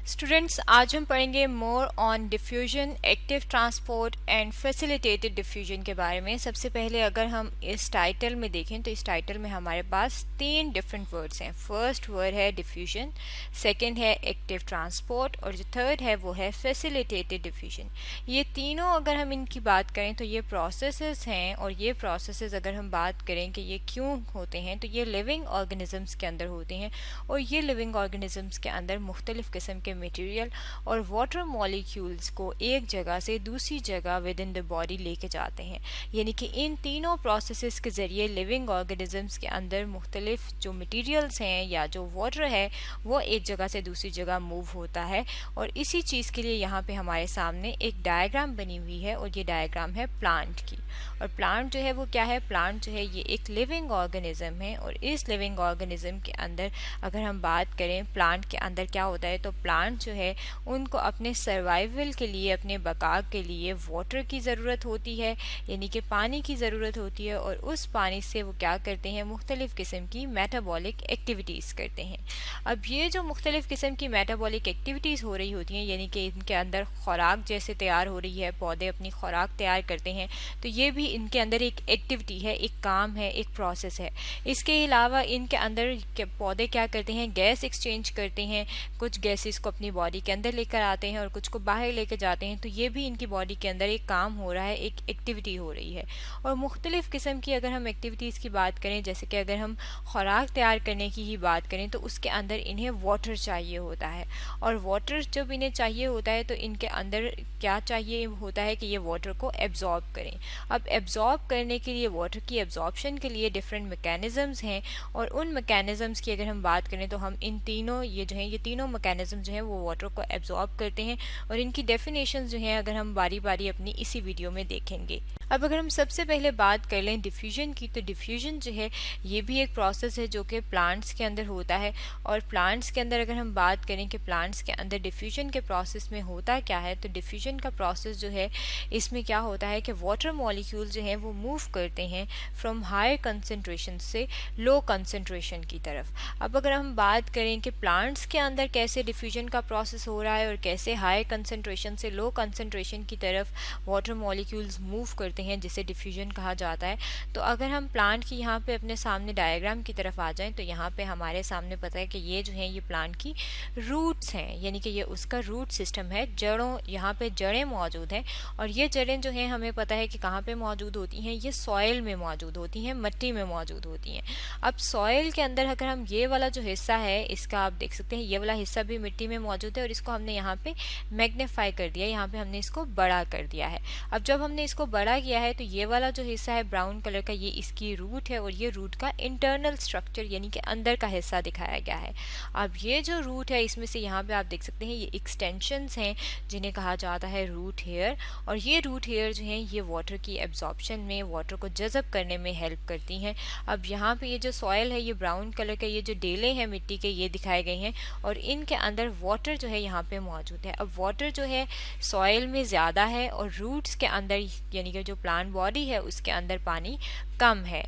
Students, आज हम पढ़ेंगे more on diffusion, active transport and facilitated diffusion के बारे में। सबसे पहले अगर हम इस टाइटल में देखें तो इस टाइटल में हमारे पास 3 डिफरेंट वर्ड्स हैं। फर्स्ट वर्ड है डिफ्यूजन, सेकंड है एक्टिव ट्रांसपोर्ट और जो थर्ड है वो है फैसिलिटेटेड डिफ्यूजन। ये तीनों अगर हम इनकी बात करें तो ये प्रोसेसेस हैं, और ये प्रोसेसेस अगर हम बात करें कि ये क्यों होते हैं तो ये लिविंग ऑर्गेनिजम्स के अंदर होते हैं, और ये लिविंग ऑर्गेनिजम्स के अंदर मुख्तलिफ किस्म के मटेरियल और वाटर मॉलिक्यूल्स को एक जगह से दूसरी जगह विद इन द बॉडी लेके जाते हैं। यानी कि इन तीनों प्रोसेसेस के ज़रिए लिविंग ऑर्गेनिजम्स के अंदर मुख्तलिफ जो मटेरियल्स हैं या जो वाटर है वो एक जगह से दूसरी जगह मूव होता है। और इसी चीज़ के लिए यहाँ पे हमारे सामने एक डायग्राम बनी हुई है, और ये डायग्राम है प्लांट की। और प्लांट जो है वो क्या है? प्लांट जो है ये एक लिविंग ऑर्गेनिज्म है, और इस लिविंग ऑर्गेनिज्म के अंदर अगर हम बात करें प्लांट के अंदर क्या होता है, तो प्लांट जो है उनको अपने सर्वाइवल के लिए, अपने बका के लिए वाटर की ज़रूरत होती है, यानी कि पानी की ज़रूरत होती है। और उस पानी से वो क्या करते हैं? मुख्तलिफ़ किस्म की मेटाबॉलिक एक्टिविटीज़ करते हैं। अब ये जो मुख्तलिफ़ किस्म की मेटाबॉलिक एक्टिविटीज़ हो रही होती हैं, यानी कि इनके अंदर खुराक जैसे तैयार हो रही है, पौधे अपनी खुराक तैयार करते हैं, तो ये भी इनके अंदर एक एक्टिविटी है, एक काम है, एक प्रोसेस है। इसके अलावा इनके अंदर पौधे क्या करते हैं? गैस एक्सचेंज करते हैं, कुछ गैसेस को अपनी बॉडी के अंदर लेकर आते हैं और कुछ को बाहर लेकर जाते हैं। तो ये भी इनकी बॉडी के अंदर एक काम हो रहा है, एक एक्टिविटी हो रही है। और मुख्तलिफ़ किस्म की अगर हम एक्टिविटीज़ की बात करें, जैसे कि अगर हम खुराक तैयार करने की ही बात करें तो उसके अंदर इन्हें वाटर चाहिए होता है, और वाटर जब इन्हें चाहिए होता है तो इनके अंदर क्या चाहिए होता है कि ये वाटर को एब्जॉर्ब करें। अब एब्जॉर्ब करने के लिए, वाटर की एब्जॉर्प्शन के लिए डिफरेंट मैकेनिज़म्स हैं, और उन मैकेनिज़म्स की अगर हम बात करें तो हम इन तीनों ये तीनों मैकेनिज़्म जो हैं वो वाटर को एब्जॉर्ब करते हैं, और इनकी डेफिनेशन जो हैं अगर हम बारी बारी अपनी इसी वीडियो में देखेंगे। अब अगर हम सबसे पहले बात कर लें डिफ्यूजन की, तो डिफ्यूजन जो है ये भी एक प्रोसेस है जो कि प्लांट्स के अंदर होता है। और प्लांट्स के अंदर अगर हम बात करें कि प्लांट्स के अंदर डिफ्यूजन के प्रोसेस में होता क्या है, तो डिफ्यूजन का प्रोसेस जो है इसमें क्या होता है कि वाटर मॉलिक्यूल जो हैं वो मूव करते हैं फ्रॉम हायर कंसनट्रेशन से लो कंसनट्रेशन की तरफ। अब अगर हम बात करें कि प्लांट्स के अंदर कैसे डिफ्यूजन का प्रोसेस हो रहा है और कैसे हाई कंसनट्रेशन से लो कंसनट्रेशन की तरफ वाटर मॉलिक्यूल्स मूव करते हैं, जिसे डिफ्यूजन कहा जाता है, तो अगर हम प्लांट की यहाँ पे अपने सामने डायग्राम की तरफ आ जाएं तो यहाँ पे हमारे सामने पता है कि ये जो है ये प्लांट की रूट्स हैं, यानी कि ये उसका रूट सिस्टम है। जड़ों, यहाँ पे जड़ें मौजूद हैं, और ये जड़ें जो हैं हमें पता है कि कहाँ पे मौजूद होती हैं? ये सॉइल में मौजूद होती हैं, मिट्टी में मौजूद होती हैं। अब सॉइल के अंदर अगर हम ये वाला जो हिस्सा है इसका आप देख सकते हैं, ये वाला हिस्सा भी मिट्टी में मौजूद है, और इसको हमने यहाँ पे मैग्नीफाई कर दिया, यहाँ पे हमने इसको बड़ा कर दिया है। अब जब हमने इसको बड़ा किया है तो ये वाला जो हिस्सा है ब्राउन कलर का, ये इसकी रूट है, और ये रूट का इंटरनल स्ट्रक्चर यानी कि अंदर का हिस्सा दिखाया गया है। अब ये जो रूट है इसमें से यहाँ पे आप देख सकते हैं ये एक्सटेंशंस हैं जिन्हें कहा जाता है रूट हेयर, और ये रूट हेयर जो हैं ये वाटर की एब्जॉर्प्शन में, वाटर को जज़ब करने में हेल्प करती हैं। अब यहाँ पे ये जो सॉइल है ये ब्राउन कलर के, ये जो डेले हैं मिट्टी के ये दिखाए गए हैं, और इनके अंदर वाटर जो है यहाँ पे मौजूद है। अब वाटर जो है सॉइल में ज़्यादा है, और रूट्स के अंदर यानी कि जो प्लांट बॉडी है उसके अंदर पानी कम है।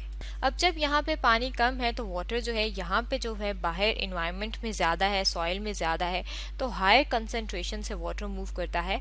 अब जब यहाँ पे पानी कम है तो वाटर जो है यहाँ पे जो है बाहर इन्वायरमेंट में ज़्यादा है, सॉइल में ज़्यादा है, तो हाई कंसनट्रेशन से वाटर मूव करता है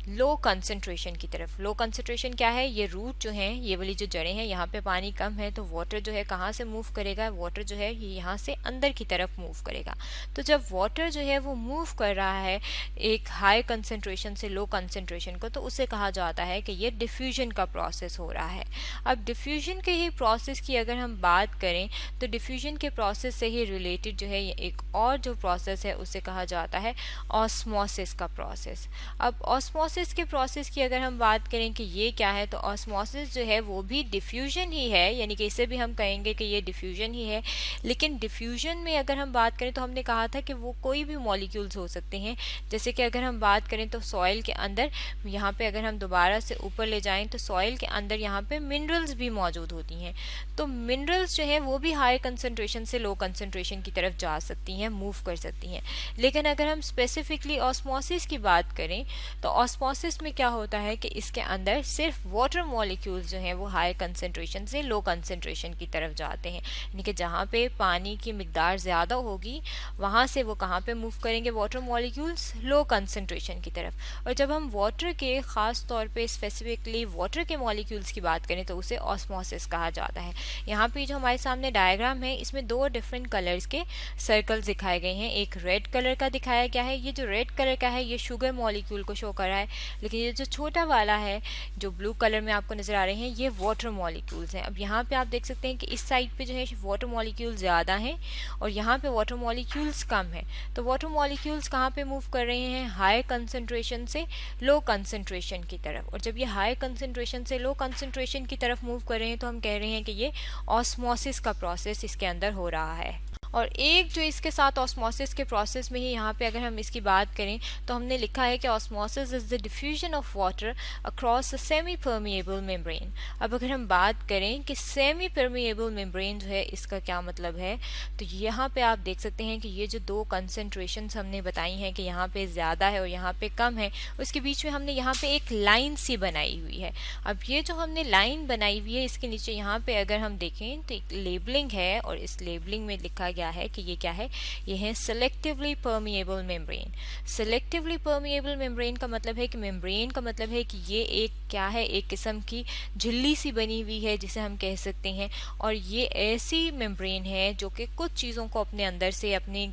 लो कंसंट्रेशन की तरफ। लो कंसंट्रेशन क्या है? ये रूट जो हैं, ये वाली जो जड़ें हैं, यहाँ पे पानी कम है तो वाटर जो है कहाँ से मूव करेगा? वाटर जो है ये यहाँ से अंदर की तरफ मूव करेगा। तो जब वाटर जो है वो मूव कर रहा है एक हाई कंसंट्रेशन से लो कंसंट्रेशन को, तो उसे कहा जाता है कि ये डिफ्यूजन का प्रोसेस हो रहा है। अब डिफ्यूजन के ही प्रोसेस की अगर हम बात करें तो डिफ्यूजन के प्रोसेस से ही रिलेटेड जो है एक और जो प्रोसेस है उसे कहा जाता है ऑस्मोसिस का प्रोसेस। अब ऑस्मोसिस के प्रोसेस की अगर हम बात करें कि ये क्या है, तो ऑस्मोसिस जो है वो भी डिफ्यूजन ही है, यानी कि इसे भी हम कहेंगे कि ये डिफ्यूजन ही है। लेकिन डिफ्यूजन में अगर हम बात करें तो हमने कहा था कि वो कोई भी मॉलिक्यूल्स हो सकते हैं। जैसे कि अगर हम बात करें तो सॉइल के अंदर, यहाँ पे अगर हम दोबारा से ऊपर ले जाएं तो सॉइल के अंदर यहाँ पे मिनरल्स भी मौजूद होती हैं। तो मिनरल्स जो है वो भी हाई कंसनट्रेशन से लो कंसनट्रेशन की तरफ जा सकती हैं, मूव कर सकती हैं। लेकिन अगर हम स्पेसिफिकली ऑस्मोसिस की बात करें तो ऑस्मोसिस में क्या होता है कि इसके अंदर सिर्फ वाटर मॉलिक्यूल्स जो हैं वो हाई कंसंट्रेशन से लो कंसंट्रेशन की तरफ जाते हैं, यानी कि जहाँ पे पानी की मिकदार ज़्यादा होगी वहाँ से वो कहाँ पे मूव करेंगे वाटर मॉलिक्यूल्स, लो कंसंट्रेशन की तरफ। और जब हम वाटर के ख़ास तौर पे स्पेसिफिकली वाटर के मॉलिक्यूल्स की बात करें तो उसे ऑस्मोसिस कहा जाता है। यहाँ पे जो हमारे सामने डायग्राम है इसमें दो डिफरेंट कलर्स के सर्कल्स दिखाए गए हैं। एक रेड कलर का दिखाया गया है, ये जो रेड कलर का है ये शुगर मॉलिक्यूल को शो कर रहा है, लेकिन ये जो छोटा वाला है जो ब्लू कलर में आपको नज़र आ रहे हैं ये वाटर मॉलिक्यूल्स हैं। अब यहाँ पे आप देख सकते हैं कि इस साइड पे जो है वाटर मॉलिक्यूल्स ज़्यादा हैं और यहाँ पे वाटर मॉलिक्यूल्स कम है। तो वाटर मॉलिक्यूल्स कहाँ पे मूव कर रहे हैं, हाई कंसंट्रेशन से लो कंसंट्रेशन की तरफ। और जब ये हाई कंसंट्रेशन से लो कंसंट्रेशन की तरफ मूव कर रहे हैं तो हम कह रहे हैं कि ये ऑस्मोसिस का प्रोसेस इसके अंदर हो रहा है। और एक जो इसके साथ ऑस्मोसिस के प्रोसेस में ही यहाँ पे अगर हम इसकी बात करें तो हमने लिखा है कि osmosis is the diffusion of water across a semi permeable membrane. अब अगर हम बात करें कि सेमी परमिएबल मेम्ब्रेन जो है इसका क्या मतलब है, तो यहाँ पे आप देख सकते हैं कि ये जो दो कंसंट्रेशंस हमने बताई हैं कि यहाँ पे ज़्यादा है और यहाँ पे कम है, उसके बीच में हमने यहाँ पे एक लाइन सी बनाई हुई है। अब ये जो हमने लाइन बनाई हुई है इसके नीचे यहाँ पे अगर हम देखें तो एक लेबलिंग है और इस लेबलिंग में लिखा गया है कि ये क्या है, ये है selectively permeable membrane. Selectively permeable membrane का मतलब है कि मेम्ब्रेन का मतलब है कि ये एक क्या है, एक किस्म की झिल्ली सी बनी हुई है जिसे हम कह सकते हैं। और ये ऐसी मेम्ब्रेन है जो कि कुछ चीज़ों को अपने अंदर से अपने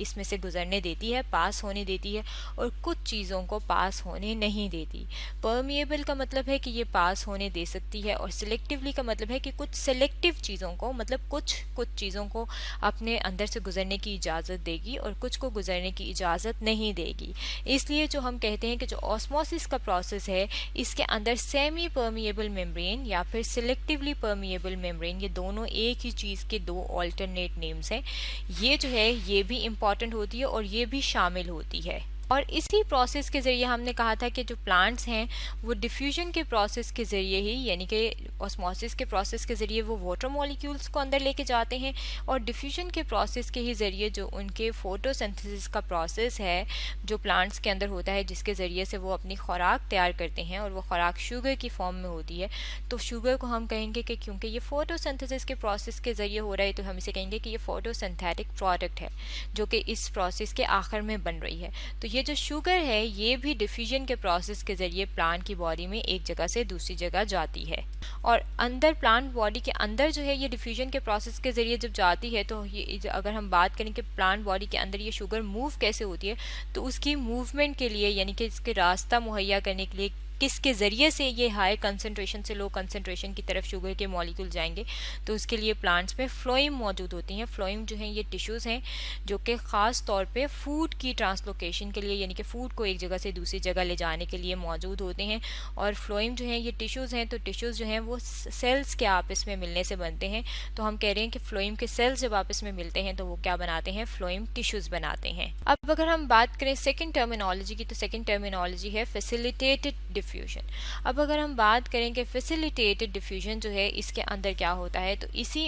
इसमें से गुजरने देती है, पास होने देती है, और कुछ चीज़ों को पास होने नहीं देती। परमिएबल का मतलब है कि ये पास होने दे सकती है और सिलेक्टिवली का मतलब है कि कुछ सेलेक्टिव चीज़ों को, मतलब कुछ चीज़ों को अपने अंदर से गुजरने की इजाज़त देगी और कुछ को गुजरने की इजाज़त नहीं देगी। इसलिए जो हम कहते हैं कि जो ऑस्मोसिस का प्रोसेस है इसके अंदर सेमी परमिएबल मेम्ब्रेन या फिर सिलेक्टिवली परमिएबल मेम्ब्रेन, ये दोनों एक ही चीज़ के दो ऑल्टरनेट नेम्स हैं। ये जो है ये भी इम्पॉर्टेंट होती है और ये भी शामिल होती है। और इसी प्रोसेस के ज़रिए हमने कहा था कि जो प्लांट्स हैं वो डिफ्यूजन के प्रोसेस के ज़रिए ही, यानी कि ऑस्मोसिस के प्रोसेस के ज़रिए वो वाटर मॉलिक्यूल्स को अंदर लेके जाते हैं, और डिफ्यूजन के प्रोसेस के ही ज़रिए जो उनके फोटोसिंथेसिस का प्रोसेस है जो प्लांट्स के अंदर होता है जिसके ज़रिए से वो अपनी खुराक तैयार करते हैं और वो खुराक शुगर की फॉर्म में होती है। तो शुगर को हम कहेंगे कि क्योंकि ये फोटोसिंथेसिस के प्रोसेस के ज़रिए हो रहा है तो हम इसे कहेंगे कि ये फोटोसिंथेटिक प्रोडक्ट है जो कि इस प्रोसेस के आखिर में बन रही है। तो ये जो शुगर है ये भी डिफ्यूजन के प्रोसेस के ज़रिए प्लांट की बॉडी में एक जगह से दूसरी जगह जाती है। और अंदर प्लांट बॉडी के अंदर जो है ये डिफ्यूजन के प्रोसेस के ज़रिए जब जाती है तो ये अगर हम बात करें कि प्लांट बॉडी के अंदर ये शुगर मूव कैसे होती है, तो उसकी मूवमेंट के लिए, यानी कि इसके रास्ता मुहैया करने के लिए किसके ज़रिए से ये हाई कंसंट्रेशन से लो कंसंट्रेशन की तरफ शुगर के मॉलिक्यूल जाएंगे, तो उसके लिए प्लांट्स में फ्लोएम मौजूद होती हैं। फ्लोएम जो हैं ये टिश्यूज़ हैं जो कि ख़ास तौर पे फूड की ट्रांसलोकेशन के लिए, यानी कि फ़ूड को एक जगह से दूसरी जगह ले जाने के लिए मौजूद होते हैं। और फ्लोएम जो हैं ये टिश्यूज़ हैं, तो टिश्यूज़ जो हैं वो सेल्स के आपस में मिलने से बनते हैं। तो हम कह रहे हैं कि फ्लोएम के सेल्स जब आपस में मिलते हैं तो वो क्या बनाते हैं, फ्लोएम टिश्यूज़ बनाते हैं। अब अगर हम बात करें सेकेंड टर्मिनोलॉजी की, तो सेकेंड टर्मिनोलॉजी है फैसिलिटेटेड डिफ्यूजन। अब अगर हम बात करें कि फैसिलिटेटेड डिफ्यूजन जो है इसके अंदर क्या होता है, तो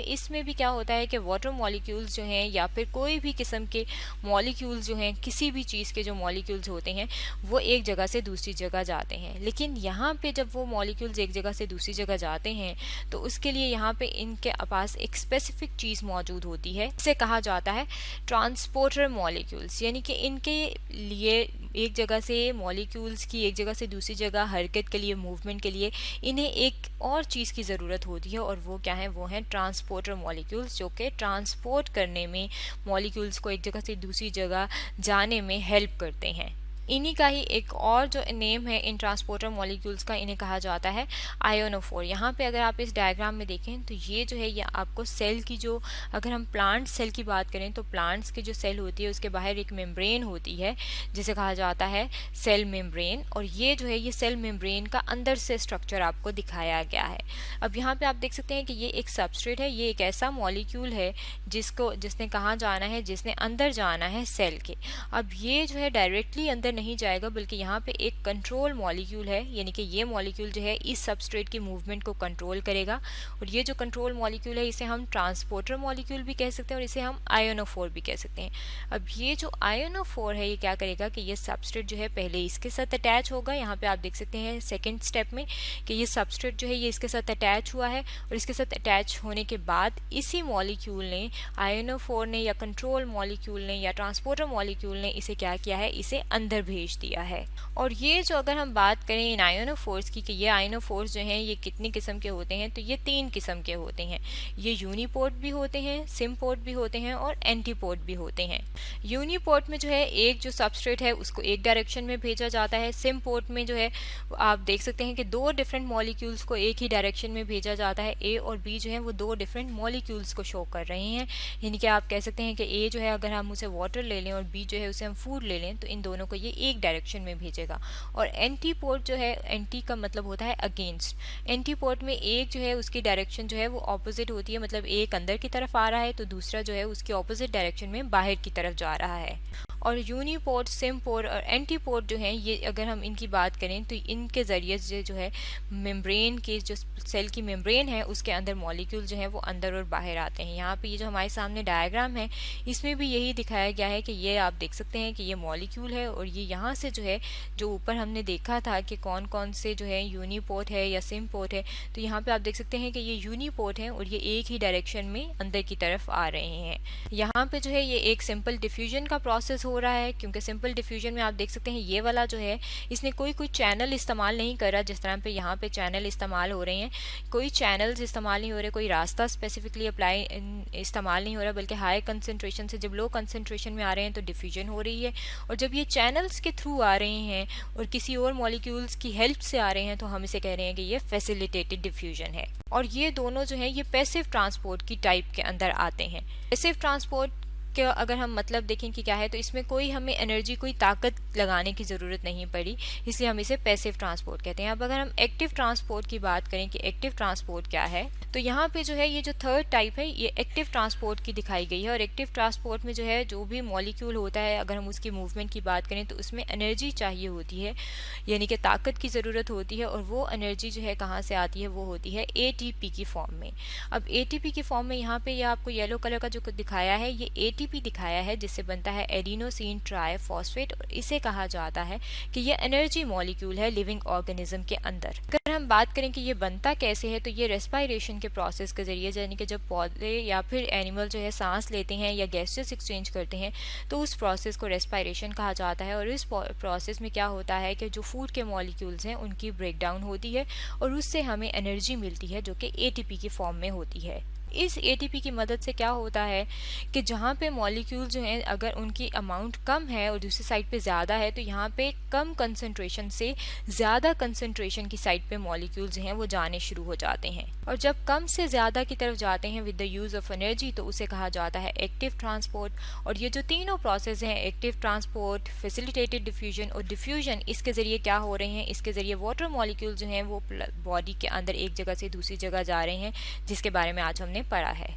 इसमें भी क्या होता है कि वाटर मॉलिक्यूल्स जो हैं या फिर कोई भी किस्म के मॉलिक्यूल्स जो हैं, किसी भी चीज़ के जो मॉलिक्यूल्स होते हैं वो एक जगह से दूसरी जगह जाते हैं। लेकिन यहाँ पे जब वो मॉलिक्यूल्स एक जगह से दूसरी जगह जाते हैं तो उसके लिए यहाँ पे इनके पास एक स्पेसिफिक चीज़ मौजूद होती है, इसे कहा जाता है ट्रांसपोर्टर मॉलिक्यूल्स। यानी कि इनके लिए एक जगह से मॉलिक्यूल्स की एक जगह से दूसरी जगह हरकत के लिए, मूवमेंट के लिए इन्हें एक और चीज़ की ज़रूरत होती है, और वो क्या है, वो हैं ट्रांसपोर्टर मॉलिक्यूल्स, जो कि ट्रांसपोर्ट करने में, मॉलिक्यूल्स को एक जगह से दूसरी जगह जाने में हेल्प करते हैं। इन्हीं का ही एक और जो नेम है इन ट्रांसपोर्टर मॉलिक्यूल्स का, इन्हें कहा जाता है आयोनोफोर। यहाँ पे अगर आप इस डायग्राम में देखें तो ये जो है ये आपको सेल की जो, अगर हम प्लांट सेल की बात करें तो प्लांट्स की जो सेल होती है उसके बाहर एक मेम्ब्रेन होती है जिसे कहा जाता है सेल मेम्ब्रेन, और ये जो है ये सेल मेम्ब्रेन का अंदर से स्ट्रक्चर आपको दिखाया गया है। अब यहाँ पे आप देख सकते हैं कि ये एक सबस्ट्रेट है, ये एक ऐसा मॉलिक्यूल है जिसने कहाँ जाना है, जिसने अंदर जाना है सेल के। अब ये जो है डायरेक्टली अंदर नहीं जाएगा, बल्कि यहाँ पे एक कंट्रोल मॉलिक्यूल है, यानी कि ये मॉलिक्यूल जो है इस सबस्ट्रेट की मूवमेंट को कंट्रोल करेगा। और ये जो कंट्रोल मॉलिक्यूल है इसे हम ट्रांसपोर्टर मॉलिक्यूल भी कह सकते हैं और इसे हम आयोनोफोर भी कह सकते हैं। अब ये जो आयोनोफोर है ये क्या करेगा कि ये सबस्ट्रेट जो है पहले इसके साथ अटैच होगा। यहाँ पे आप देख सकते हैं सेकेंड स्टेप में कि ये सबस्ट्रेट जो है ये इसके साथ अटैच हुआ है, और इसके साथ अटैच होने के बाद इसी मॉलिक्यूल ने, आयोनोफोर ने या कंट्रोल मॉलिक्यूल ने या ट्रांसपोर्टर मॉलिक्यूल ने इसे क्या किया है, इसे अंदर भेज दिया है। और ये जो अगर हम बात करें इन आयोनोफोर्स की कि ये आयोनोफोर्स जो हैं ये कितनी किस्म के होते हैं, तो ये 3 किस्म के होते हैं। ये यूनिपोर्ट भी होते हैं, सिम्पोर्ट भी होते हैं और एंटीपोर्ट भी होते हैं। यूनिपोर्ट में जो है एक जो सबस्ट्रेट है उसको एक डायरेक्शन में भेजा जाता है। सिम्पोर्ट में जो है आप देख सकते हैं कि 2 डिफरेंट मॉलिक्यूल्स को एक ही डायरेक्शन में भेजा जाता है। ए और बी जो है वो 2 डिफरेंट मॉलिक्यूल्स को शो कर रहे हैं, यानी कि आप कह सकते हैं कि ए जो है अगर हम उसे वाटर ले लें और बी जो है उसे हम फूड ले लें तो इन दोनों को ये एक डायरेक्शन में भेजेगा। और एंटीपोर्ट जो है, एंटी का मतलब होता है अगेंस्ट। एंटीपोर्ट में एक जो है उसकी डायरेक्शन जो है वो ऑपोजिट होती है, मतलब एक अंदर की तरफ आ रहा है तो दूसरा जो है उसकी ऑपोजिट डायरेक्शन में बाहर की तरफ जा रहा है। और यूनिपोर्ट, सिम्पोर्ट और एंटीपोर्ट जो हैं ये अगर हम इनकी बात करें तो इनके ज़रिए से जो है मेम्ब्रेन के, जो सेल की मेम्ब्रेन है उसके अंदर मॉलिक्यूल जो है वो अंदर और बाहर आते हैं। यहाँ पे ये जो हमारे सामने डायग्राम है इसमें भी यही दिखाया गया है कि ये आप देख सकते हैं कि ये मॉलिक्यूल है, और ये यहाँ से जो है, जो ऊपर हमने देखा था कि कौन कौन से जो है यूनिपोर्ट है या सिम्पोर्ट है, तो यहाँ पे आप देख सकते हैं कि ये यूनिपोर्ट है और ये एक ही डायरेक्शन में अंदर की तरफ आ रहे हैं। यहाँ पे जो है ये एक सिंपल डिफ्यूजन का प्रोसेस हो रहा है, क्योंकि सिंपल डिफ्यूजन में आप देख सकते हैं ये वाला जो है इसने कोई चैनल इस्तेमाल नहीं करा, जिस तरह पे यहाँ पे चैनल इस्तेमाल हो रहे हैं। कोई चैनल्स इस्तेमाल नहीं हो रहे, कोई रास्ता स्पेसिफिकली अप्लाई इस्तेमाल नहीं हो रहा, बल्कि हाई कंसंट्रेशन से जब लो कंसंट्रेशन में आ रहे हैं तो डिफ्यूजन हो रही है। और जब ये चैनल्स के थ्रू आ रहे हैं और किसी और मॉलिक्यूल्स की हेल्प से आ रहे हैं तो हम इसे कह रहे हैं कि ये फैसिलिटेटेड डिफ्यूजन है। और ये दोनों जो है ये पैसिव ट्रांसपोर्ट की टाइप के अंदर आते हैं। पैसिव ट्रांसपोर्ट के अगर हम मतलब देखें कि क्या है, तो इसमें कोई हमें एनर्जी, कोई ताकत लगाने की ज़रूरत नहीं पड़ी, इसलिए हम इसे पैसिव ट्रांसपोर्ट कहते हैं। अब अगर हम एक्टिव ट्रांसपोर्ट की बात करें कि एक्टिव ट्रांसपोर्ट क्या है, तो यहाँ पे जो है ये जो थर्ड टाइप है ये एक्टिव ट्रांसपोर्ट की दिखाई गई है। और एक्टिव ट्रांसपोर्ट में जो है जो भी मॉलिक्यूल होता है, अगर हम उसकी मूवमेंट की बात करें तो उसमें एनर्जी चाहिए होती है, यानी कि ताकत की ज़रूरत होती है। और वो एनर्जी जो है कहाँ से आती है, वो होती है ATP की फॉर्म में। अब ATP की फॉर्म में यहाँ पे ये आपको येलो कलर का जो दिखाया है ये ATP दिखाया है, जिससे बनता है एडिनोसिन ट्राइफॉस्फेट, और इसे कहा जाता है कि ये एनर्जी मॉलिक्यूल है लिविंग ऑर्गेनिज्म के अंदर। अगर हम बात करें कि ये बनता कैसे है, तो ये रेस्पिरेशन के प्रोसेस के जरिए, यानी कि जब पौधे या फिर एनिमल जो है सांस लेते हैं या गैसेस एक्सचेंज करते हैं तो उस प्रोसेस को रेस्पिरेशन कहा जाता है। और इस प्रोसेस में क्या होता है कि जो फूड के मॉलिक्यूल्स हैं उनकी ब्रेकडाउन होती है और उससे हमें एनर्जी मिलती है जो कि ATP की फॉर्म में होती है। इस ATP की मदद से क्या होता है कि जहाँ पे मॉलिक्यूल जो हैं अगर उनकी अमाउंट कम है और दूसरी साइड पे ज़्यादा है, तो यहाँ पे कम कंसंट्रेशन से ज़्यादा कंसंट्रेशन की साइड पे मॉलिक्यूल्स जो हैं वो जाने शुरू हो जाते हैं। और जब कम से ज़्यादा की तरफ जाते हैं with the use of energy, तो उसे कहा जाता है एक्टिव ट्रांसपोर्ट। और ये जो तीनों प्रोसेस हैं, एक्टिव ट्रांसपोर्ट, फैसिलिटेटेड डिफ्यूजन और डिफ्यूजन, इसके ज़रिए क्या हो रहे हैं, इसके ज़रिए वाटर मॉलिक्यूल जो हैं वो बॉडी के अंदर एक जगह से दूसरी जगह जा रहे हैं, जिसके बारे में आज हमने पढ़ा है।